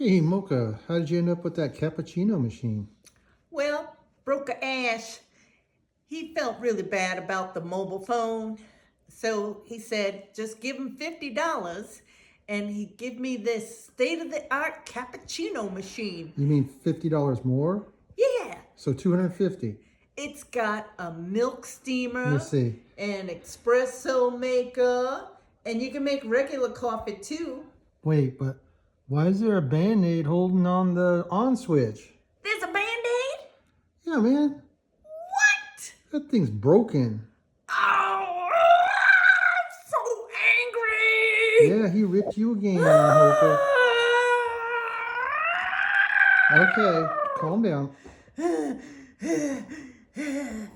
Hey, Mocha, how did you end up with that cappuccino machine? Well, Broka Ash, he felt really bad about the mobile phone. So he said, just give him $50 and he'd give me this state-of-the-art cappuccino machine. You mean $50 more? Yeah, So 250. it's got a milk Let me steamer, see. an espresso maker, and you can make regular coffee too. Wait, but why is there a Band-Aid holding on the on switch? There's a Band-Aid? Yeah, man, What? that thing's broken. Oh, I'm so angry. Yeah, he ripped you again, Mocha. Okay, calm down.